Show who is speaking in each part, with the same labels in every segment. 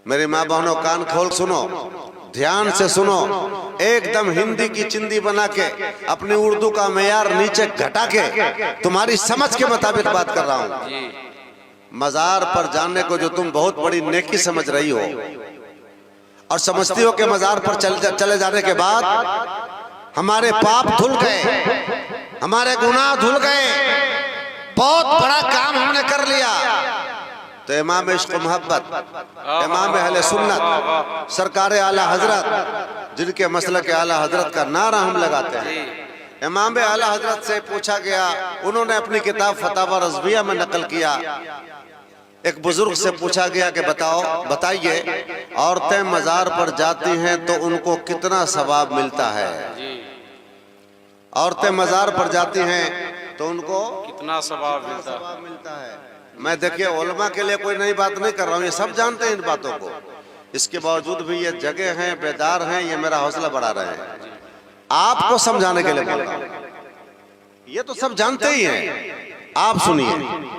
Speaker 1: मेरी माँ बहनों कान खोल सुनो, ध्यान से सुनो, एकदम हिंदी की चिंदी बना के अपनी उर्दू का मेयार नीचे घटा के तुम्हारी समझ के मुताबिक बात कर रहा हूँ। मजार पर जाने को जो तुम बहुत बड़ी नेकी समझ रही हो और समझती हो कि मजार पर चले जाने के बाद हमारे पाप धुल गए, हमारे गुनाह धुल गए, बहुत बड़ा काम हमने कर लिया, तो इमाम इश्क मोहब्बत, इमाम अहले सुन्नत, सरकार आला हजरत, जिनके मसलक आला हजरत का नारा हम लगाते हैं, इमाम आला हजरत से पूछा गया, उन्होंने अपनी किताब फतावा रज़विया में नकल किया। एक बुजुर्ग से पूछा गया कि बताइए औरतें मजार पर जाती हैं तो उनको कितना सवाब मिलता है? औरतें मजार पर जाती हैं तो उनको कितना सवाब मिलता है? मैं देखिए उलमा के लिए कोई नई बात नहीं कर रहा हूँ, ये सब जानते हैं इन बातों को। इसके बावजूद भी ये जगह हैं, बेदार हैं, ये मेरा हौसला बढ़ा रहे हैं, आपको समझाने के लिए बोल रहा हूँ। ये तो सब जानते ही हैं, आप सुनिए।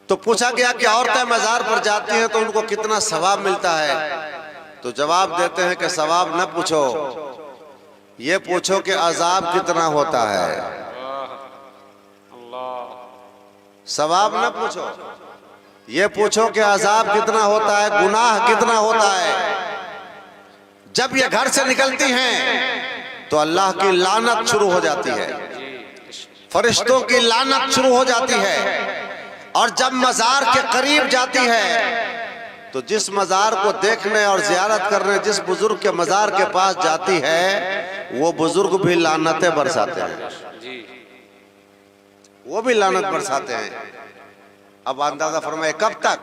Speaker 1: तो पूछा गया कि औरतें मजार पर जाती हैं तो उनको कितना सवाब मिलता है? तो जवाब देते हैं कि सवाब न पूछो, ये पूछो कि अजाब कितना होता है। सवाब न पूछो, ये पूछो कि अजाब कितना होता है, गुनाह कितना होता है। जब ये घर से निकलती हैं तो अल्लाह की लानत शुरू हो जाती है, फरिश्तों की लानत शुरू हो जाती है। और जब मजार के करीब जाती है तो जिस मजार को देखने और जियारत करने जिस बुजुर्ग के मजार के पास जाती है, वो बुजुर्ग भी लानतें बरसाते हैं, वो भी लानत बरसाते हैं। अब अंदाजा फरमाए कब तक?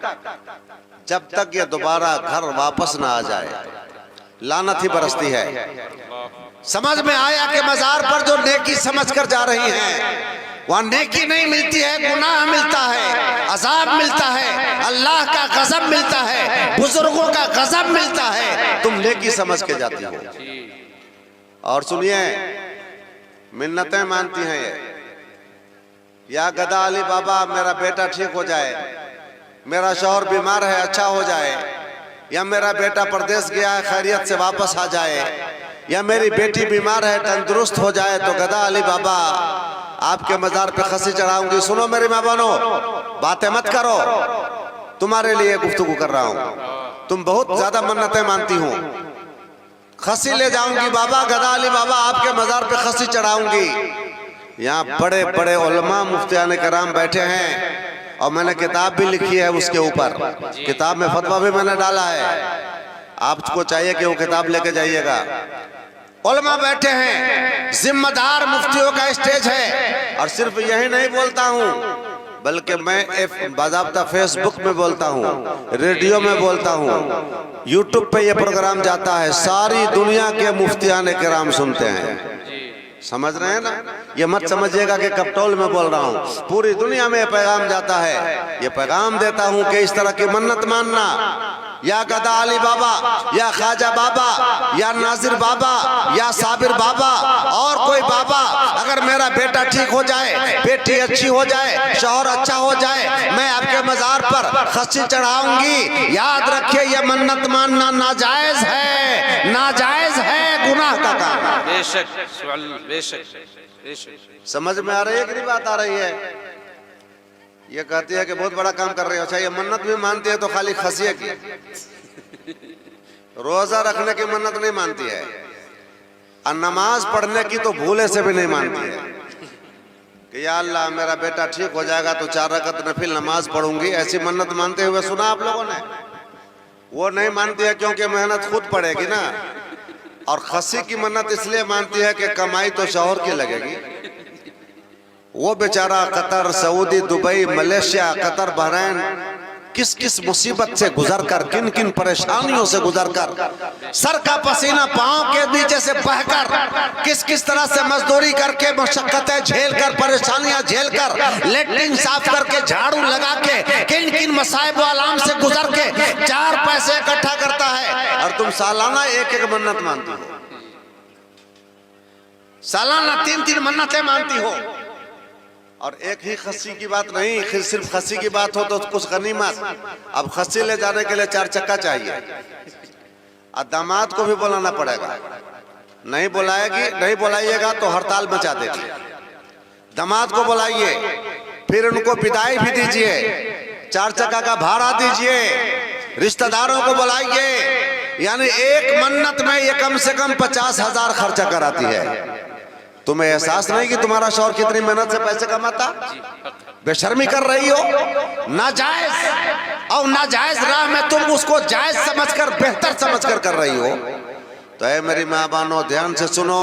Speaker 1: जब तक ये दोबारा घर वापस ना आ जाए, लानत ही बरसती है। समझ में आया कि मजार पर जो नेकी समझ कर जा रही हैं वहां नेकी नहीं मिलती है, गुनाह मिलता है, अजाब मिलता है, अल्लाह का गजब मिलता है, बुजुर्गों का गजब मिलता है, तुम नेकी समझ के जाती हो। और सुनिए, मिन्नतें मानती हैं ये, या गदा अली बाबा मेरा बेटा ठीक हो जाए, मेरा शौहर बीमार है अच्छा हो जाए, या मेरा बेटा परदेश गया है खैरियत से वापस आ जाए, या मेरी बेटी बीमार है तंदुरुस्त हो जाए, तो गदा अली बाबा आपके मजार पे खसी चढ़ाऊंगी। सुनो मेरी माँ बहनों, बातें मत करो, तुम्हारे लिए गुफ्तगू कर रहा हूँ। तुम बहुत ज्यादा मन्नतें मानती हो, खसी ले जाऊंगी बाबा, गदा अली बाबा आपके मजार पे खसी चढ़ाऊंगी। यहाँ बड़े बड़े उलमा मुफ्तियान कराम बैठे हैं और मैंने किताब भी लिखी है उसके ऊपर, किताब में फतवा भी मैंने डाला है, आपको चाहिए कि वो किताब लेके जाइएगा। उलमा बैठे हैं, जिम्मेदार मुफ्तियों का स्टेज है। और सिर्फ यही नहीं बोलता हूँ, बल्कि मैं बाज़ाब्ता फेसबुक में बोलता हूँ, रेडियो में बोलता हूँ, यूट्यूब पे ये प्रोग्राम जाता है, सारी दुनिया के मुफ्तियान किराम सुनते हैं। समझ रहे हैं ना? ये मत समझिएगा कि कपटोल में बोल रहा हूँ, पूरी दुनिया में पैगाम जाता है। ये पैगाम देता हूँ कि इस तरह की मन्नत मानना, या गदा अली बाबा, या ख्वाजा बाबा, या नाजिर बाबा, या साबिर बाबा और कोई बाबा, अगर मेरा बेटा ठीक हो जाए, बेटी अच्छी हो जाए, शौहर अच्छा हो जाए, मैं आपके मजार पर खस्सी चढ़ाऊंगी। याद रखिए, ये मन्नत मानना नाजायज है, नाजायज है, गुनाह का काम है। बेशक बेशक बेशक। समझ में आ रही है कि नहीं बात आ रही है? ये कहती है कि बहुत बड़ा काम कर रही है। अच्छा, ये मन्नत भी मानती है तो खाली खसिए की, रोजा रखने की मन्नत नहीं मानती है, और नमाज पढ़ने की तो भूले से भी नहीं मानती है कि या अल्लाह मेरा बेटा ठीक हो जाएगा तो 4 रकात नफिल नमाज पढ़ूंगी। ऐसी मन्नत मानते हुए सुना आप लोगों ने? वो नहीं मानती है क्योंकि मेहनत खुद पड़ेगी ना, और खसी की मन्नत इसलिए मानती है कि कमाई तो शौहर की लगेगी। वो बेचारा Qatar, Saudi, Dubai, Malaysia, Qatar, Bahrain, किस किस मुसीबत से गुजरकर, किन किन परेशानियों से गुजरकर, सर का पसीना पांव के नीचे से बहकर, किस किस तरह से मजदूरी करके, मशक्कतें झेलकर, परेशानियां झेलकर, लेटरिन साफ करके, झाड़ू लगा के, किन किन मसाइब आलाम से गुजर के 4 पैसे इकट्ठा करता है, और तुम सालाना एक एक मन्नत मानती हो, सालाना 3-3 मन्नतें मानती हो। और एक ही खस्सी की बात नहीं, सिर्फ खस्सी की बात हो तो कुछ गनीमत। अब खस्सी ले जाने के लिए 4 चक्का चाहिए और दामाद को भी बुलाना पड़ेगा। नहीं बुलाइएगा तो हड़ताल मचा देगी। दामाद को बुलाइए, फिर उनको विदाई भी दीजिए, 4 चक्का का भाड़ा दीजिए, रिश्तेदारों को बुलाइए। यानी एक मन्नत में ये कम से कम 50,000 खर्चा कराती है। तुम्हें एहसास नहीं कि तुम्हारा शौहर कितनी मेहनत से पैसे कमाता? बेशर्मी कर रही हो, नाजायज और नाजायज राह में तुम उसको जायज समझकर, बेहतर समझकर कर रही हो। तो ऐ मेरी माँ बहनों, ध्यान से सुनो।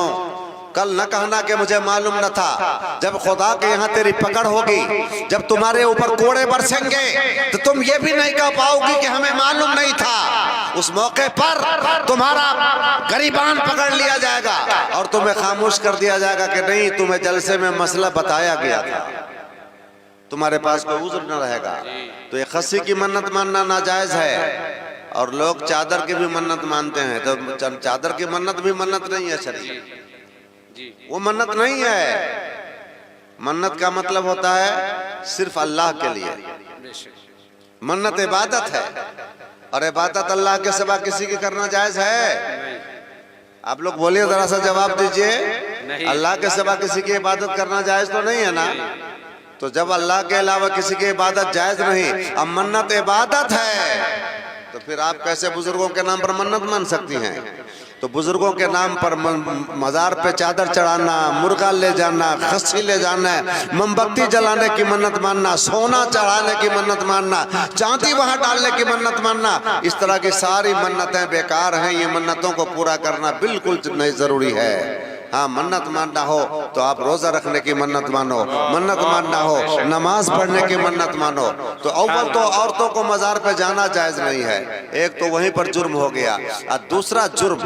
Speaker 1: कल न कहना कि मुझे मालूम न था। जब खुदा के यहाँ तेरी पकड़ होगी, जब तुम्हारे ऊपर कोड़े बरसेंगे, तो तुम ये भी नहीं कह पाओगी कि हमें मालूम नहीं था। उस मौके पर तुम्हारा गरीबान पकड़ लिया जाएगा और तुम्हें खामोश कर दिया जाएगा कि नहीं, तुम्हें जलसे में मसला बताया गया था, तुम्हारे पास कोई उज़्र न रहेगा। तो ये खस्सी की मन्नत मानना नाजायज है। और लोग चादर की भी मन्नत मानते हैं, तो चादर की मन्नत भी मन्नत नहीं है शरीय, वो मन्नत नहीं है। मन्नत का मतलब होता है सिर्फ अल्लाह के लिए। मन्नत इबादत है और इबादत अल्लाह के सिवा किसी की करना जायज है? आप लोग बोलिए, जरा सा जवाब दीजिए। अल्लाह के सिवा किसी की इबादत करना जायज तो नहीं है ना? तो जब अल्लाह के अलावा किसी की इबादत जायज नहीं, अब मन्नत इबादत है, तो फिर आप कैसे बुजुर्गों के नाम पर मन्नत मान सकती हैं? तो बुजुर्गों के नाम पर मजार पे चादर चढ़ाना, मुर्गा ले जाना, खस्सी ले जाना, मोमबत्ती जलाने की मन्नत मानना, सोना चढ़ाने की मन्नत मानना, चांदी वहां डालने की मन्नत मानना, इस तरह की सारी मन्नतें बेकार हैं। ये मन्नतों को पूरा करना बिल्कुल नहीं जरूरी है। हाँ, मन्नत मानना हो तो आप रोजा रखने की मन्नत मानो, मन्नत मानना हो नमाज पढ़ने की मन्नत मानो। तो अव्वल तो औरतों को मजार पे जाना जायज नहीं है, एक तो वहीं पर जुर्म हो गया। और दूसरा जुर्म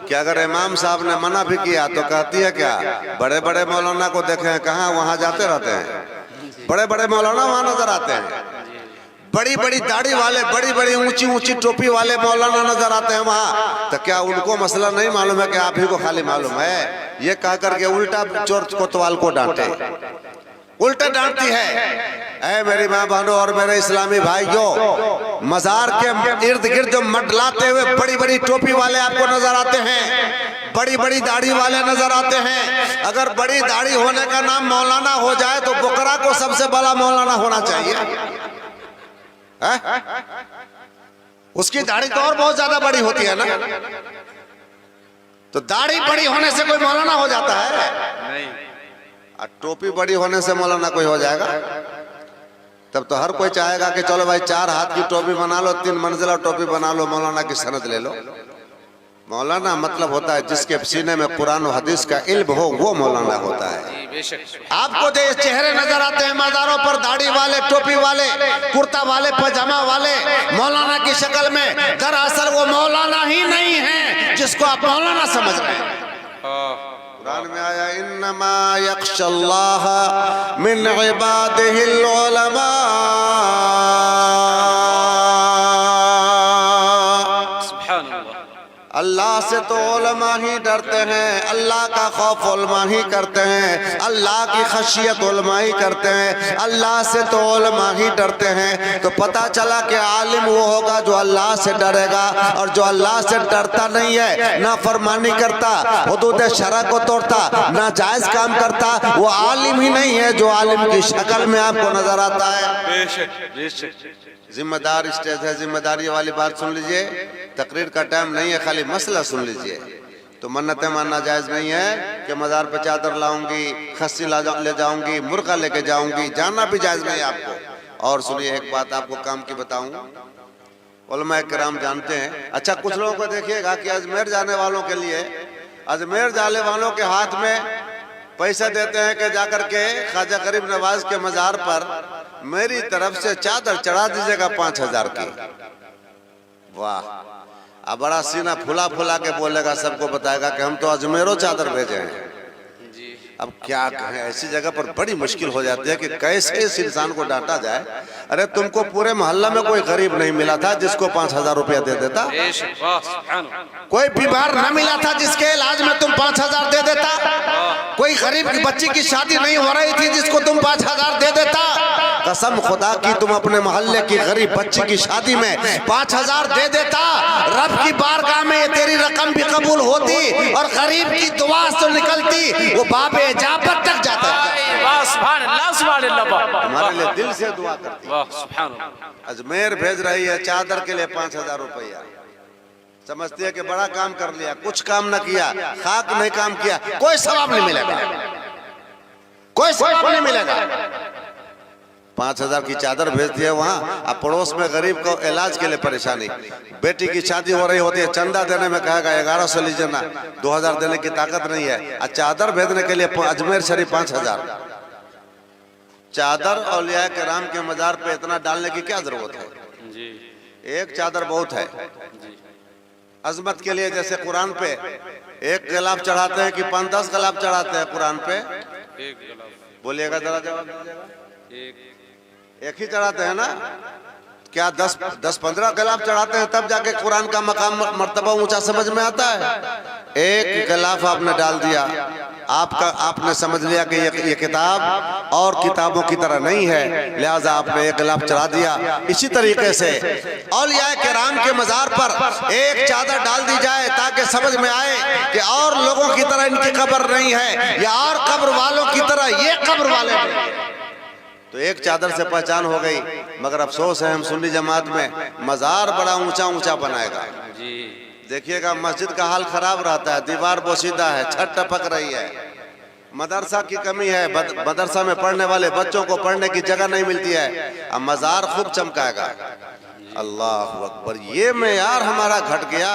Speaker 1: कि अगर इमाम साहब ने मना भी किया तो कहती है क्या, बड़े बड़े मौलाना को देखे कहाँ वहां जाते रहते हैं, बड़े बड़े मौलाना वहां नजर आते हैं, बड़ी बड़ी दाढ़ी वाले, बड़ी बड़ी ऊंची ऊंची टोपी वाले मौलाना नजर आते हैं वहां। तो क्या उनको मसला नहीं मालूम है कि आप ही को खाली मालूम है? ये कह करके उल्टा चोर कोतवाल को डांटे, उल्टा डांटती है। ऐ मेरी माँ बहनों और मेरे इस्लामी भाइयों, मजार के इर्द गिर्द जो मंडलाते हुए बड़ी बड़ी टोपी वाले आपको नजर आते हैं, बड़ी बड़ी दाढ़ी वाले नजर आते हैं। अगर बड़ी दाढ़ी होने का नाम मौलाना हो जाए तो बुकरा को सबसे बड़ा मौलाना होना चाहिए। उसकी दाढ़ी तो और बहुत ज्यादा बड़ी होती है ना, तो दाढ़ी बड़ी होने से कोई मौलाना हो जाता है? नहीं। और टोपी बड़ी होने से मौलाना कोई हो जाएगा? तब तो हर कोई चाहेगा कि चलो भाई 4 हाथ की टोपी बना लो, 3 मंजिला टोपी बना लो, मौलाना की सनद ले लो। मौलाना मतलब होता है जिसके सीने में कुरान और हदीस का इल्म हो, वो मौलाना होता है। आपको जो चेहरे नजर आते हैं मज़ारों पर, दाढ़ी वाले, टोपी वाले, कुर्ता वाले, पजामा वाले, मौलाना की शक्ल में, दरअसल वो मौलाना ही नहीं है जिसको आप मौलाना समझ रहे हैं। कुरान में आया, इन्नमा यख्शल्लाह मिन इबादिहिल उलमा। अल्लाह से तो उलमा ही डरते हैं, अल्लाह का खौफ उलमा ही करते हैं, अल्लाह की खशियत उलमा ही करते हैं, अल्लाह से तो उलमा ही डरते हैं। तो पता चला कि आलिम वो होगा जो अल्लाह से डरेगा, और जो अल्लाह से डरता नहीं है, ना फरमानी करता, हुदूद शरअ को तोड़ता, ना जायज काम करता, वो आलिम ही नहीं है जो आलिम की शक्ल में आपको नजर आता है। जिम्मेदार स्टेज है, जिम्मेदारी वाली बात सुन लीजिए। तकरीर का टाइम नहीं है, खाली मसला सुन लीजिए। तो मन्नतें मानना जायज नहीं है कि मज़ार पे चादर लाऊंगी, खस्सी ले जाऊंगी, मुर्गा लेके जाऊंगी, जाना भी जायज नहीं आपको। और सुनिए, एक बात आपको काम की बताऊं, उलमा किराम जानते हैं। अच्छा, कुछ लोगों को देखिएगा कि अजमेर जाने वालों के लिए, अजमेर जाने वालों के हाथ में पैसे देते हैं कि जाकर के ख्वाजा गरीब नवाज के मज़ार पर मेरी तरफ से चादर चढ़ा दीजिएगा 5000 की। वाह! अब बड़ा सीना फुला फुला के बोलेगा, सबको बताएगा कि हम तो अजमेरों चादर भेजे हैं। अब क्या कहें, ऐसी जगह पर बड़ी मुश्किल हो जाती है कि कैसे इस इंसान को डांटा जाए। अरे तुमको पूरे मोहल्ला में कोई गरीब नहीं मिला था जिसको 5,000 रुपया दे देता, कोई बीमार न मिला था जिसके इलाज में तुम 5,000 दे देता, कोई गरीब की बच्ची की शादी नहीं हो रही थी जिसको तुम 5,000 दे देता। कसम खुदा की तुम अपने मोहल्ले की गरीब बच्ची की शादी में 5,000 दे देता, रब की बारगाह में तेरी रकम भी कबूल होती और गरीब की दुआ तो निकलती, वो बाबे इजाबत तक जाता। हमारे लिए दिल से दुआ करती। अजमेर भेज रही है चादर के लिए 5,000 रुपया, समझती है कि बड़ा काम कर लिया, कुछ काम न किया, खाक नहीं काम किया, कोई सवाब नहीं मिलेगा, कोई सवाब नहीं मिलेगा। 5,000 की चादर भेजती है वहाँ, अब पड़ोस में गरीब को इलाज के लिए परेशानी, बेटी की शादी हो रही होती है, चंदा देने में कहेगा 1100 लीजिए ना, 2,000 देने की ताकत नहीं है, चादर भेजने के लिए अजमेर शरीफ 5,000। चादर औलिया किराम के मजार पे इतना डालने की क्या जरूरत है जी? एक चादर बहुत है अजमत के लिए। जैसे कुरान पे एक गिलाफ चढ़ाते हैं कि 5-10 गिलाफ चढ़ाते हैं कुरान पे? बोलिएगा जरा, जवाब दीजिएगा। एक ही चढ़ाते हैं ना? क्या 10-15 गिलाफ चढ़ाते हैं तब जाके कुरान का मकाम मर्तबा ऊंचा समझ में आता है? एक गिलाफ आपने डाल दिया, आपने समझ लिया कि ये किताब और किताबों की तरह नहीं है, लिहाजा आपने एक गिलाफ चढ़ा दिया। इसी तरीके से औलिया किराम के मजार पर एक चादर डाल दी जाए ताकि समझ में आए कि और लोगों की तरह इनकी कब्र नहीं है, या और कब्र वालों की तरह ये कब्र वाले हैं। तो एक चादर से पहचान हो गई। मगर अफसोस है हम सुन्नी जमात में मजार बड़ा ऊंचा ऊंचा बनाएगा जी। देखिएगा मस्जिद का हाल खराब रहता है, दीवार बोसीदा है, छत टपक रही है, मदरसा की कमी है, मदरसा में पढ़ने वाले बच्चों को पढ़ने की जगह नहीं मिलती है, अब मजार खूब चमकाएगा। अल्लाह अकबर, ये मेयार हमारा घट गया।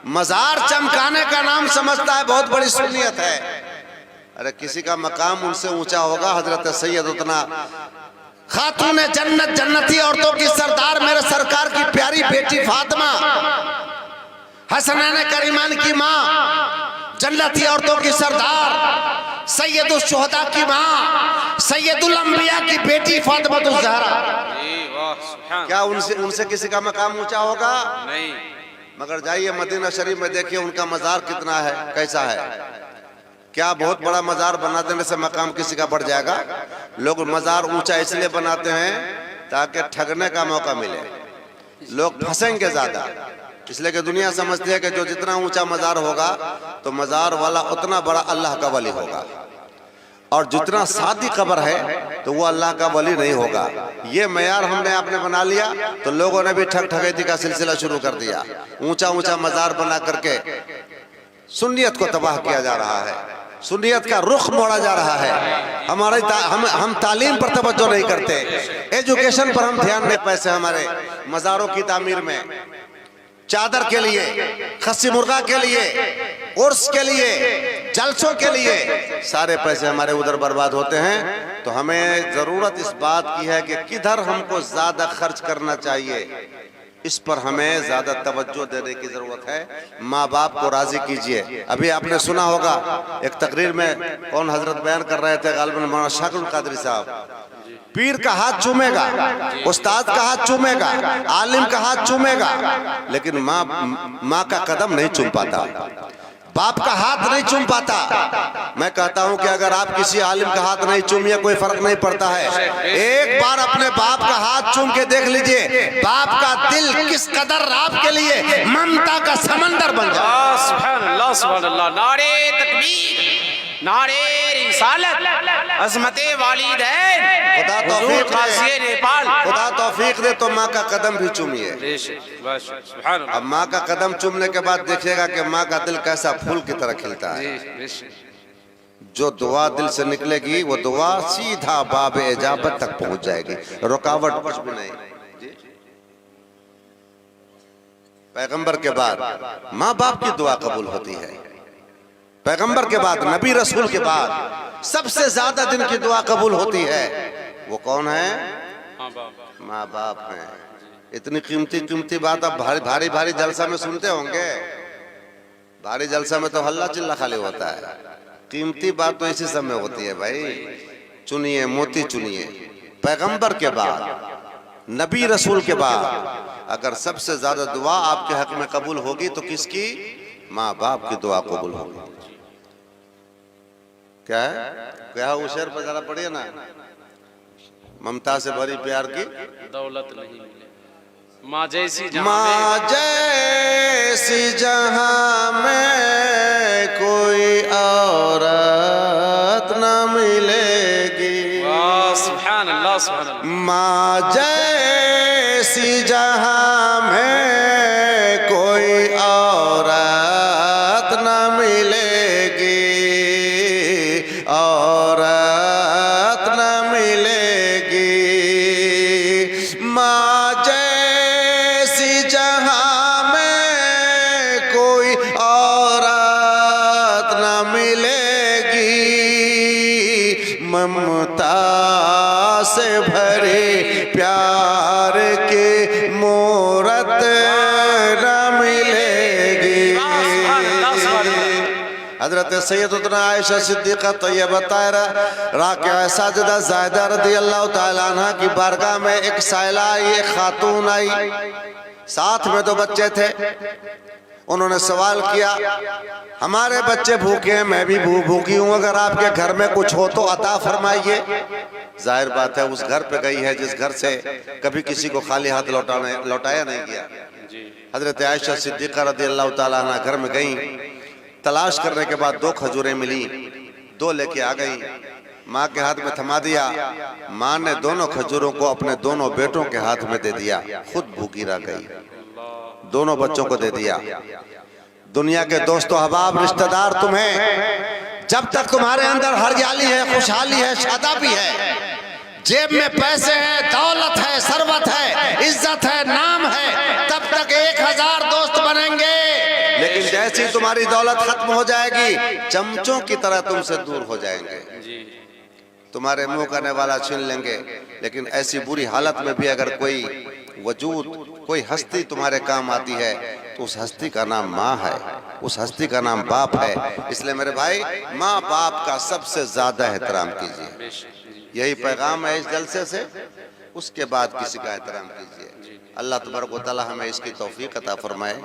Speaker 1: मजार चमकाने का नाम समझता है बहुत बड़ी सुन्नियत है। अरे किसी का मकाम उनसे ऊंचा होगा। हजरत सैयद उतना खातून जन्नत, जन्नती औरतों की सरदार, मेरे सरकार की प्यारी बेटी फातिमा, हसनैन करीमान की माँ, जन्नती औरतों की सरदार, सैयदुल शुहदा की माँ, सैयदुल अंबिया की बेटी फातिमा ज़हरा। क्या उनसे किसी का मकाम ऊंचा होगा? नहीं। मगर जाइए मदीना शरीफ में देखिए उनका मजार कितना है, कैसा है। क्या बहुत बड़ा मजार बना देने से मकाम किसी का बढ़ जाएगा? लोग मजार ऊंचा इसलिए बनाते हैं ताकि ठगने का मौका मिले, लोग फंसेंगे ज्यादा, इसलिए कि दुनिया समझती है कि जो जितना ऊंचा मजार होगा तो मजार वाला उतना बड़ा अल्लाह का वली होगा, और जितना सादी कब्र है तो वो अल्लाह का वली नहीं होगा। ये मेयार हमने आपने बना लिया तो लोगों ने भी ठग ठगैती का सिलसिला शुरू कर दिया। ऊंचा ऊंचा मजार बना करके सुन्नियत को तबाह किया जा रहा है, सुन्नियत का रुख मोड़ा जा रहा है। हमारे हम तालीम पर तवज्जो नहीं करते, एजुकेशन पर हम ध्यान नहीं। पैसे हमारे मज़ारों की तामीर में, चादर के लिए, खस्सी मुर्गा के लिए, उर्स के लिए, जलसों के लिए, सारे पैसे हमारे उधर बर्बाद होते हैं। तो हमें ज़रूरत इस बात की है कि किधर हमको ज़्यादा खर्च करना चाहिए, इस पर हमें ज्यादा तवज्जो देने की जरूरत है। माँ बाप को राजी कीजिए। अभी आपने सुना होगा एक तकरीर में कौन हजरत बयान कर रहे थे, गालिबन मौलाना शाकिरुल कादरी साहब, पीर का हाथ चूमेगा, उस्ताद का हाथ चूमेगा, आलिम का हाथ चूमेगा, लेकिन माँ का कदम नहीं चूम पाता, बाप का हाथ नहीं चूम पाता। मैं कहता हूं कि अगर आप किसी आलिम का हाथ नहीं चूमिए कोई फर्क नहीं पड़ता है। एक बार अपने बाप का हाथ चूम के देख लीजिए, बाप का दिल किस कदर आपके लिए ममता का समंदर बन जाए। सुभान अल्लाह, सुभान अल्लाह। नारे तकबीर, नारे रिसालत, अज़मते वालिदैन, खुदा तौफीक दे, नेपाल खुदा तौफीक दे तो माँ का कदम भी चूमिए। अब माँ का कदम चूमने के बाद देखिएगा कि माँ का दिल कैसा फूल की तरह खिलता है। जो दुआ दिल से निकलेगी वो दुआ सीधा बाबे इजाबत तक पहुंच जाएगी, रुकावट कुछ भी नहीं। पैगंबर के बाद माँ बाप की दुआ कबूल होती है। पैगंबर के बाद, नबी रसूल के बाद सबसे ज्यादा जिनकी दुआ कबूल होती है वो कौन है? माँ बाप हैं। इतनी कीमती कीमती बात अब भारी भारी जलसा में सुनते होंगे। भारी जलसा में तो हल्ला चिल्ला खाली होता है, कीमती बात तो इसी समय होती है भाई। चुनिए मोती चुनिए। पैगंबर के बाद, नबी रसूल के बाद अगर सबसे ज्यादा दुआ आपके हक में कबूल होगी तो किसकी? माँ बाप की दुआ कबूल होगी। क्या है? क्या है? शेर पर जरा पढ़िए ना। ममता से भरी प्यार की
Speaker 2: दौलत नहीं मिले, माँ जैसी
Speaker 1: जहां में कोई औरत न मिलेगी।
Speaker 2: सुभान अल्लाह, सुभान अल्लाह।
Speaker 1: माँ जैसी जहां में कोई औरत न मिलेगी, औरत न मिलेगी। माँ जैसी जहां में कोई औरत न मिलेगी। ममता से भरे प्यार के मूरत न मिलेगी। हजरत सैयदतुना आयशा सिद्दीक़ा तैयबा ताहिरा राकिया साजिदा ज़ाहिदा रज़ियल्लाहु ताला अन्हा की बारगाह में एक साइला आई, एक खातून आई, साथ में 2 बच्चे थे। उन्होंने सवाल किया, हमारे बच्चे भूखे हैं, मैं भी भूखी हूँ, अगर आपके घर में कुछ हो तो अता फरमाइए। जाहिर बात है उस घर पे गई है जिस घर से कभी किसी को खाली हाथ लौटाया नहीं गया। हजरत आयशा सिद्दीक़ा रज़ियल्लाहु ताला अन्हा घर में गई। तलाश करने के बाद 2 खजूरें मिली, 2 लेके आ गई, माँ के हाथ में थमा दिया। माँ ने दोनों खजूरों को अपने दोनों बेटों के हाथ में दे दिया, खुद भूखी रह गई, दोनों बच्चों को दे दिया। दुनिया के दोस्तों, अहबाब, रिश्तेदार, तुम्हें जब तक तुम्हारे अंदर हरियाली है, खुशहाली है, शादाबी है, जेब में पैसे हैं, दौलत है, सरवत है, इज्जत है, नाम है, तब तक 1000 दोस्त बनेंगे। लेकिन जैसी तुम्हारी दौलत खत्म हो जाएगी, चमचों की तरह तुमसे दूर हो जाएंगे, तुम्हारे मुंह करने वाला छीन लेंगे। लेकिन ऐसी बुरी हालत में भी अगर कोई वजूद, कोई हस्ती तुम्हारे काम आती है तो उस हस्ती का नाम माँ है, उस हस्ती का नाम बाप है। इसलिए मेरे भाई, माँ बाप का सबसे ज्यादा एहतराम कीजिए। यही पैगाम है इस जलसे से। उसके बाद किसी का एहतराम कीजिए। अल्लाह तबारक व तआला हमें इसकी तौफीक अता फरमाए।